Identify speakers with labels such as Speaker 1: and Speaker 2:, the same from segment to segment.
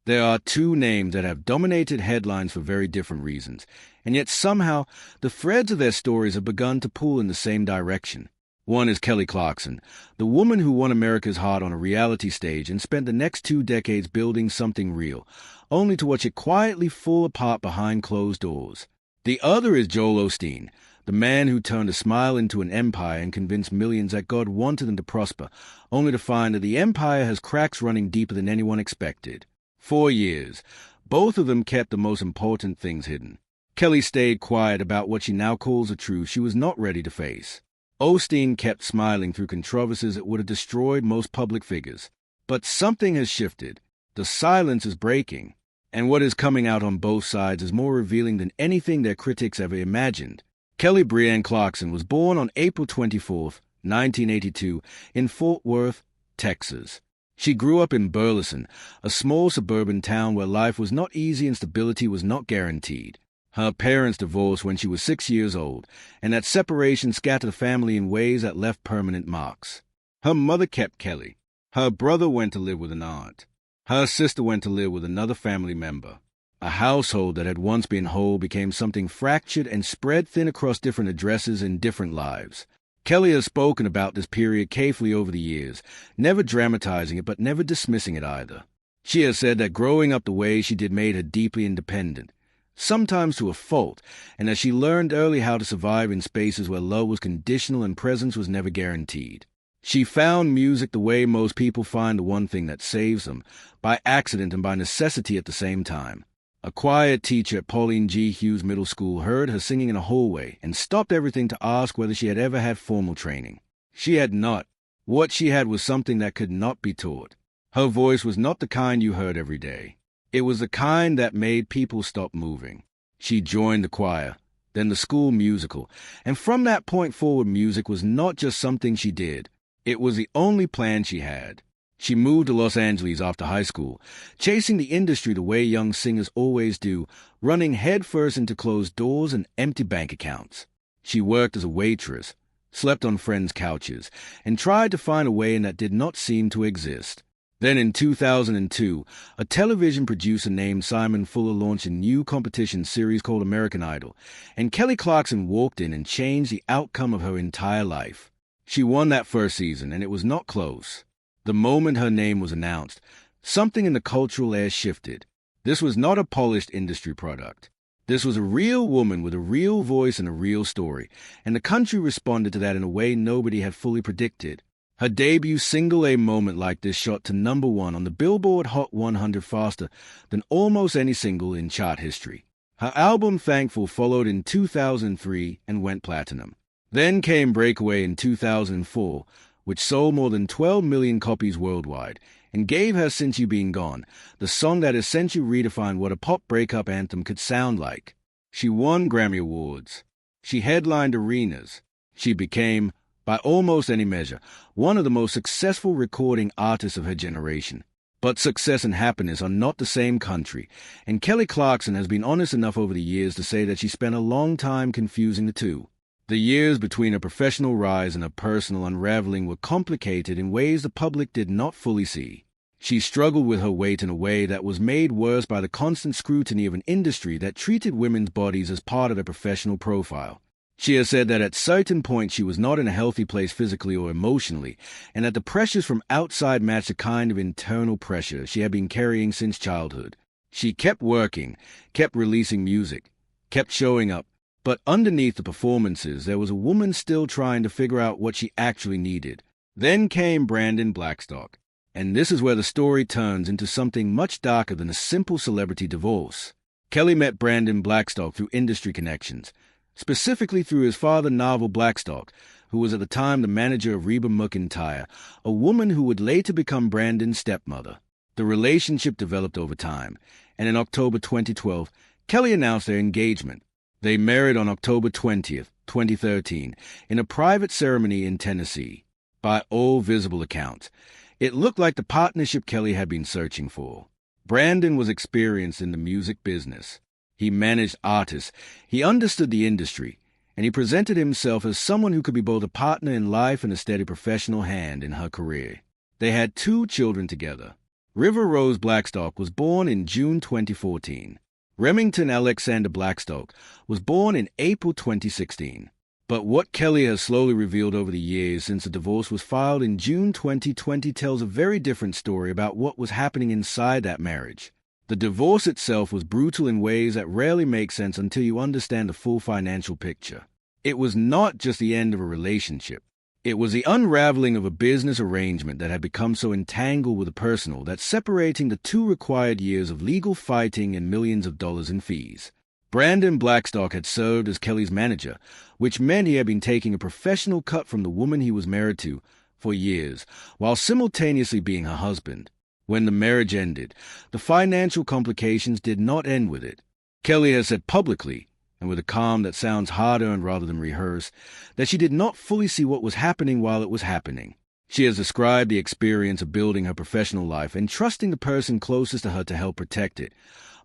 Speaker 1: There are two names that have dominated headlines for very different reasons, and yet somehow the threads of their stories have begun to pull in the same direction. One is Kelly Clarkson, the woman who won America's heart on a reality stage and spent the next 2 decades building something real, only to watch it quietly fall apart behind closed doors. The other is Joel Osteen, the man who turned a smile into an empire and convinced millions that God wanted them to prosper, only to find that the empire has cracks running deeper than anyone expected. 4 years. Both of them kept the most important things hidden. Kelly stayed quiet about what she now calls a truth she was not ready to face. Osteen kept smiling through controversies that would have destroyed most public figures. But something has shifted. The silence is breaking. And what is coming out on both sides is more revealing than anything their critics ever imagined. Kelly Brianne Clarkson was born on April 24, 1982, in Fort Worth, Texas. She grew up in Burleson, a small suburban town where life was not easy and stability was not guaranteed. Her parents divorced when she was 6 years old, and that separation scattered the family in ways that left permanent marks. Her mother kept Kelly. Her brother went to live with an aunt. Her sister went to live with another family member. A household that had once been whole became something fractured and spread thin across different addresses and different lives. Kelly has spoken about this period carefully over the years, never dramatizing it but never dismissing it either. She has said that growing up the way she did made her deeply independent, sometimes to a fault, and that she learned early how to survive in spaces where love was conditional and presence was never guaranteed. She found music the way most people find the one thing that saves them, by accident and by necessity at the same time. A choir teacher at Pauline G. Hughes Middle School heard her singing in a hallway and stopped everything to ask whether she had ever had formal training. She had not. What she had was something that could not be taught. Her voice was not the kind you heard every day. It was the kind that made people stop moving. She joined the choir, then the school musical, and from that point forward music was not just something she did. It was the only plan she had. She moved to Los Angeles after high school, chasing the industry the way young singers always do, running headfirst into closed doors and empty bank accounts. She worked as a waitress, slept on friends' couches, and tried to find a way in that did not seem to exist. Then in 2002, a television producer named Simon Fuller launched a new competition series called American Idol, and Kelly Clarkson walked in and changed the outcome of her entire life. She won that first season, and it was not close. The moment her name was announced, something in the cultural air shifted. This was not a polished industry product. This was a real woman with a real voice and a real story, and the country responded to that in a way nobody had fully predicted. Her debut single A moment like this shot to #1 on the Billboard Hot 100 faster than almost any single in chart history. Her album Thankful followed in 2003 and went platinum. Then came Breakaway in 2004, which sold more than 12 million copies worldwide, and gave her Since You Been Gone, the song that essentially redefined what a pop breakup anthem could sound like. She won Grammy Awards. She headlined arenas. She became, by almost any measure, one of the most successful recording artists of her generation. But success and happiness are not the same country, and Kelly Clarkson has been honest enough over the years to say that she spent a long time confusing the two. The years between her professional rise and her personal unraveling were complicated in ways the public did not fully see. She struggled with her weight in a way that was made worse by the constant scrutiny of an industry that treated women's bodies as part of their professional profile. She has said that at certain points she was not in a healthy place physically or emotionally, and that the pressures from outside matched the kind of internal pressure she had been carrying since childhood. She kept working, kept releasing music, kept showing up, but underneath the performances, there was a woman still trying to figure out what she actually needed. Then came Brandon Blackstock, and this is where the story turns into something much darker than a simple celebrity divorce. Kelly met Brandon Blackstock through industry connections, specifically through his father, Narvel Blackstock, who was at the time the manager of Reba McEntire, a woman who would later become Brandon's stepmother. The relationship developed over time, and in October 2012, Kelly announced their engagement. They married on October 20th, 2013, in a private ceremony in Tennessee. By all visible accounts, it looked like the partnership Kelly had been searching for. Brandon was experienced in the music business. He managed artists, he understood the industry, and he presented himself as someone who could be both a partner in life and a steady professional hand in her career. They had 2 children together. River Rose Blackstock was born in June 2014. Remington Alexander Blackstock was born in April 2016. But what Kelly has slowly revealed over the years since the divorce was filed in June 2020 tells a very different story about what was happening inside that marriage. The divorce itself was brutal in ways that rarely make sense until you understand the full financial picture. It was not just the end of a relationship. It was the unraveling of a business arrangement that had become so entangled with the personal that separating the two required years of legal fighting and millions of dollars in fees. Brandon Blackstock had served as Kelly's manager, which meant he had been taking a professional cut from the woman he was married to for years, while simultaneously being her husband. When the marriage ended, the financial complications did not end with it. Kelly has said publicly, and with a calm that sounds hard-earned rather than rehearsed, that she did not fully see what was happening while it was happening. She has described the experience of building her professional life and trusting the person closest to her to help protect it,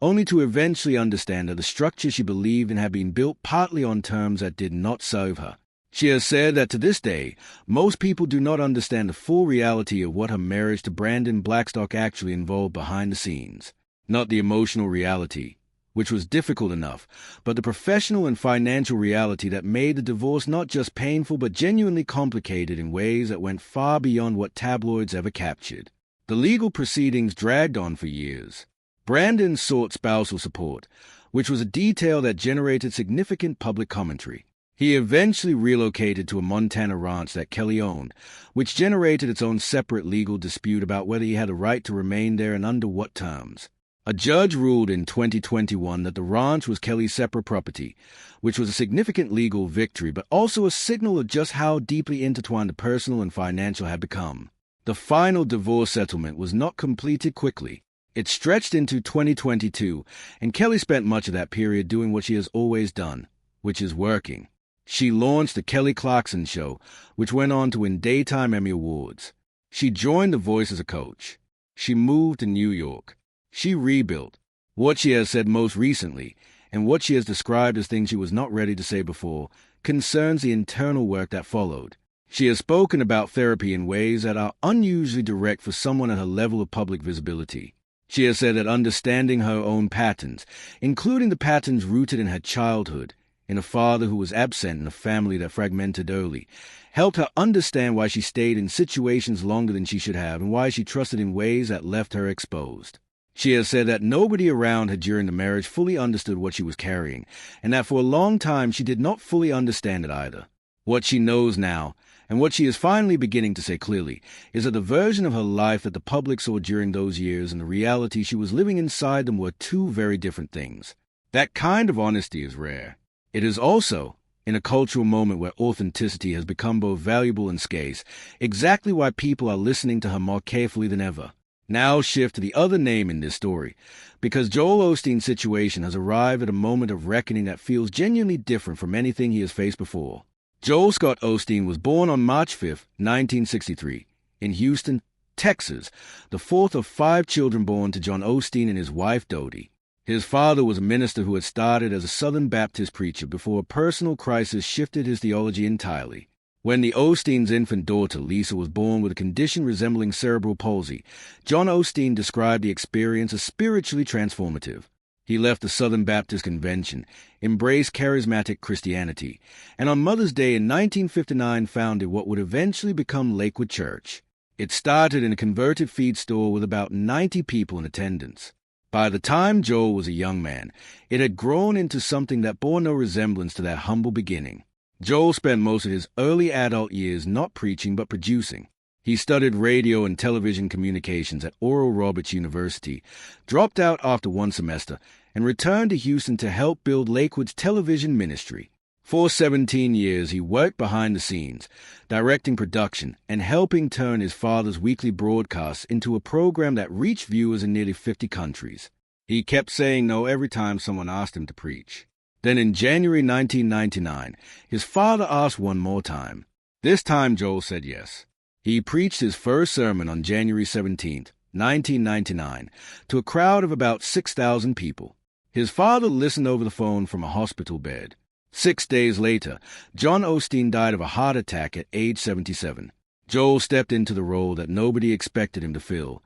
Speaker 1: only to eventually understand that the structure she believed in had been built partly on terms that did not serve her. She has said that to this day, most people do not understand the full reality of what her marriage to Brandon Blackstock actually involved behind the scenes. Not the emotional reality, which was difficult enough, but the professional and financial reality that made the divorce not just painful but genuinely complicated in ways that went far beyond what tabloids ever captured. The legal proceedings dragged on for years. Brandon sought spousal support, which was a detail that generated significant public commentary. He eventually relocated to a Montana ranch that Kelly owned, which generated its own separate legal dispute about whether he had a right to remain there and under what terms. A judge ruled in 2021 that the ranch was Kelly's separate property, which was a significant legal victory, but also a signal of just how deeply intertwined the personal and financial had become. The final divorce settlement was not completed quickly. It stretched into 2022, and Kelly spent much of that period doing what she has always done, which is working. She launched The Kelly Clarkson Show, which went on to win Daytime Emmy Awards. She joined The Voice as a coach. She moved to New York. She rebuilt. What she has said most recently, and what she has described as things she was not ready to say before, concerns the internal work that followed. She has spoken about therapy in ways that are unusually direct for someone at her level of public visibility. She has said that understanding her own patterns, including the patterns rooted in her childhood, in a father who was absent in a family that fragmented early, helped her understand why she stayed in situations longer than she should have and why she trusted in ways that left her exposed. She has said that nobody around her during the marriage fully understood what she was carrying, and that for a long time she did not fully understand it either. What she knows now, and what she is finally beginning to say clearly, is that the version of her life that the public saw during those years and the reality she was living inside them were two very different things. That kind of honesty is rare. It is also, in a cultural moment where authenticity has become both valuable and scarce, exactly why people are listening to her more carefully than ever. Now shift to the other name in this story, because Joel Osteen's situation has arrived at a moment of reckoning that feels genuinely different from anything he has faced before. Joel Scott Osteen was born on March 5, 1963, in Houston, Texas, the fourth of 5 children born to John Osteen and his wife Dodie. His father was a minister who had started as a Southern Baptist preacher before a personal crisis shifted his theology entirely. When the Osteen's infant daughter, Lisa, was born with a condition resembling cerebral palsy, John Osteen described the experience as spiritually transformative. He left the Southern Baptist Convention, embraced charismatic Christianity, and on Mother's Day in 1959 founded what would eventually become Lakewood Church. It started in a converted feed store with about 90 people in attendance. By the time Joel was a young man, it had grown into something that bore no resemblance to that humble beginning. Joel spent most of his early adult years not preaching but producing. He studied radio and television communications at Oral Roberts University, dropped out after one semester, and returned to Houston to help build Lakewood's television ministry. For 17 years, he worked behind the scenes, directing production and helping turn his father's weekly broadcasts into a program that reached viewers in nearly 50 countries. He kept saying no every time someone asked him to preach. Then in January 1999, his father asked one more time. This time Joel said yes. He preached his first sermon on January 17, 1999, to a crowd of about 6,000 people. His father listened over the phone from a hospital bed. 6 days later, John Osteen died of a heart attack at age 77. Joel stepped into the role that nobody expected him to fill,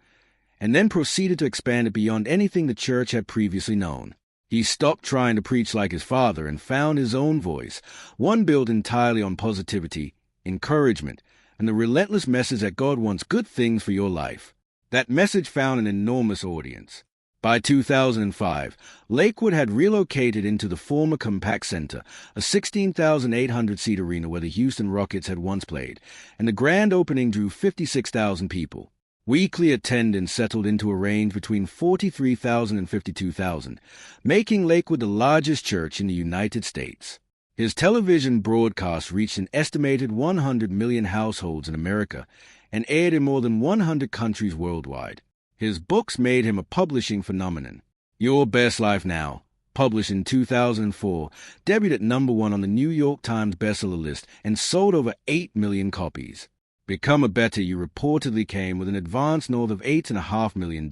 Speaker 1: and then proceeded to expand it beyond anything the church had previously known. He stopped trying to preach like his father and found his own voice, one built entirely on positivity, encouragement, and the relentless message that God wants good things for your life. That message found an enormous audience. By 2005, Lakewood had relocated into the former Compaq Center, a 16,800-seat arena where the Houston Rockets had once played, and the grand opening drew 56,000 people. Weekly attendance settled into a range between 43,000 and 52,000, making Lakewood the largest church in the United States. His television broadcasts reached an estimated 100 million households in America and aired in more than 100 countries worldwide. His books made him a publishing phenomenon. Your Best Life Now, published in 2004, debuted at #1 on the New York Times bestseller list and sold over 8 million copies. Become a Better You reportedly came with an advance north of $8.5 million.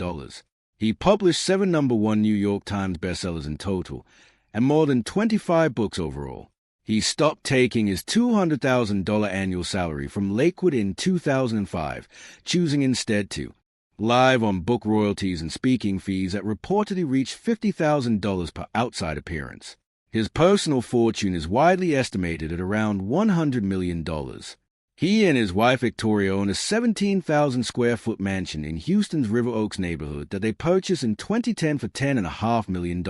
Speaker 1: He published 7 #1 New York Times bestsellers in total, and more than 25 books overall. He stopped taking his $200,000 annual salary from Lakewood in 2005, choosing instead to live on book royalties and speaking fees that reportedly reached $50,000 per outside appearance. His personal fortune is widely estimated at around $100 million. He and his wife Victoria own a 17,000-square-foot mansion in Houston's River Oaks neighborhood that they purchased in 2010 for $10.5 million.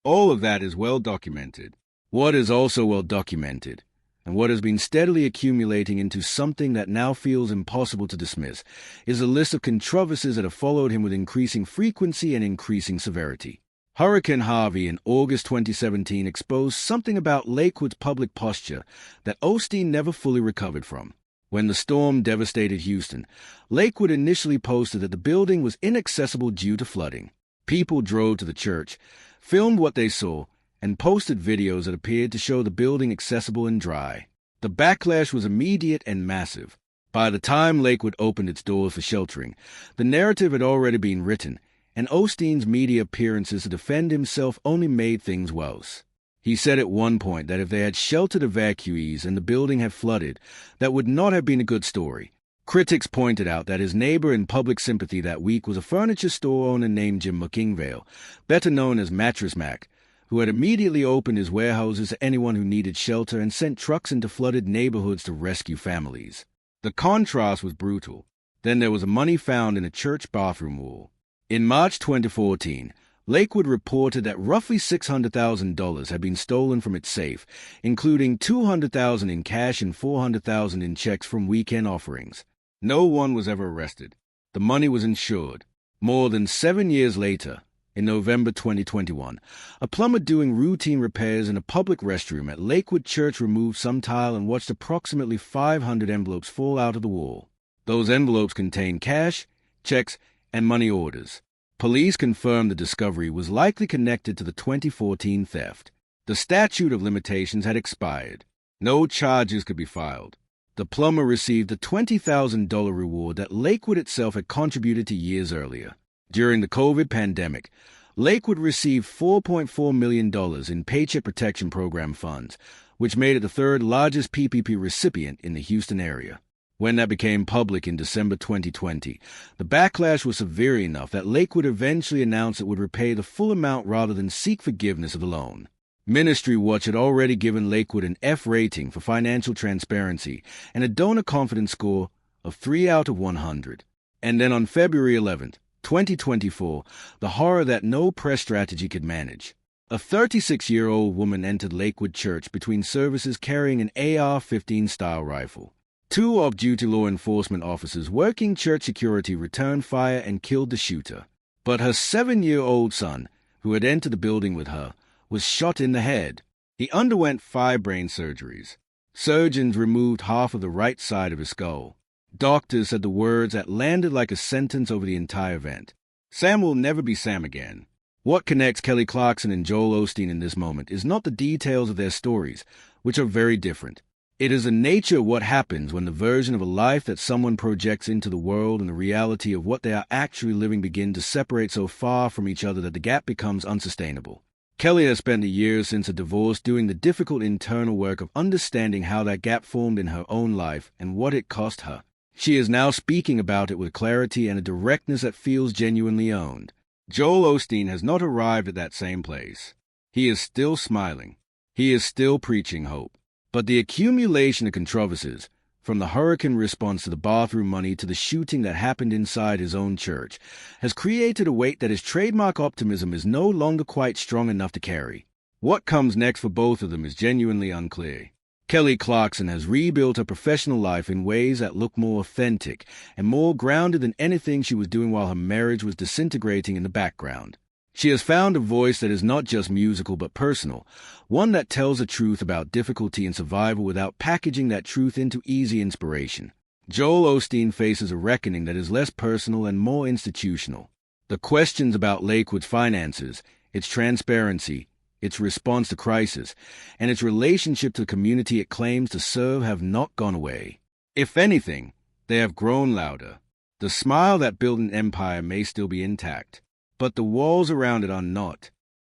Speaker 1: All of that is well documented. What is also well documented, and what has been steadily accumulating into something that now feels impossible to dismiss, is a list of controversies that have followed him with increasing frequency and increasing severity. Hurricane Harvey in August 2017 exposed something about Lakewood's public posture that Osteen never fully recovered from. When the storm devastated Houston, Lakewood initially posted that the building was inaccessible due to flooding. People drove to the church, filmed what they saw, and posted videos that appeared to show the building accessible and dry. The backlash was immediate and massive. By the time Lakewood opened its doors for sheltering, the narrative had already been written, and Osteen's media appearances to defend himself only made things worse. He said at one point that if they had sheltered evacuees and the building had flooded, that would not have been a good story. Critics pointed out that his neighbor in public sympathy that week was a furniture store owner named Jim McKingvale, better known as Mattress Mac, who had immediately opened his warehouses to anyone who needed shelter and sent trucks into flooded neighborhoods to rescue families. The contrast was brutal. Then there was money found in a church bathroom wall. In March 2014, Lakewood reported that roughly $600,000 had been stolen from its safe, including $200,000 in cash and $400,000 in checks from weekend offerings. No one was ever arrested. The money was insured. More than 7 years later, in November 2021, a plumber doing routine repairs in a public restroom at Lakewood Church removed some tile and watched approximately 500 envelopes fall out of the wall. Those envelopes contained cash, checks, and money orders. Police confirmed the discovery was likely connected to the 2014 theft. The statute of limitations had expired. No charges could be filed. The plumber received a $20,000 reward that Lakewood itself had contributed to years earlier. During the COVID pandemic, Lakewood received $4.4 million in Paycheck Protection Program funds, which made it the third largest PPP recipient in the Houston area. When that became public in December 2020, the backlash was severe enough that Lakewood eventually announced it would repay the full amount rather than seek forgiveness of the loan. Ministry Watch had already given Lakewood an F rating for financial transparency and a donor confidence score of 3 out of 100. And then on February 11th, 2024, the horror that no press strategy could manage. A 36-year-old woman entered Lakewood Church between services carrying an AR-15 style rifle. 2 off-duty law enforcement officers working church security returned fire and killed the shooter. But her 7-year-old son, who had entered the building with her, was shot in the head. He underwent 5 brain surgeries. Surgeons removed half of the right side of his skull. Doctors said the words that landed like a sentence over the entire event. Sam will never be Sam again. What connects Kelly Clarkson and Joel Osteen in this moment is not the details of their stories, which are very different. It is the nature of what happens when the version of a life that someone projects into the world and the reality of what they are actually living begin to separate so far from each other that the gap becomes unsustainable. Kelly has spent the years since her divorce doing the difficult internal work of understanding how that gap formed in her own life and what it cost her. She is now speaking about it with clarity and a directness that feels genuinely owned. Joel Osteen has not arrived at that same place. He is still smiling. He is still preaching hope. But the accumulation of controversies, from the hurricane response to the bathroom money to the shooting that happened inside his own church, has created a weight that his trademark optimism is no longer quite strong enough to carry. What comes next for both of them is genuinely unclear. Kelly Clarkson has rebuilt her professional life in ways that look more authentic and more grounded than anything she was doing while her marriage was disintegrating in the background. She has found a voice that is not just musical but personal, one that tells the truth about difficulty and survival without packaging that truth into easy inspiration. Joel Osteen faces a reckoning that is less personal and more institutional. The questions about Lakewood's finances, its transparency, its response to crisis, and its relationship to the community it claims to serve have not gone away. If anything, they have grown louder. The smile that built an empire may still be intact, but the walls around it are not.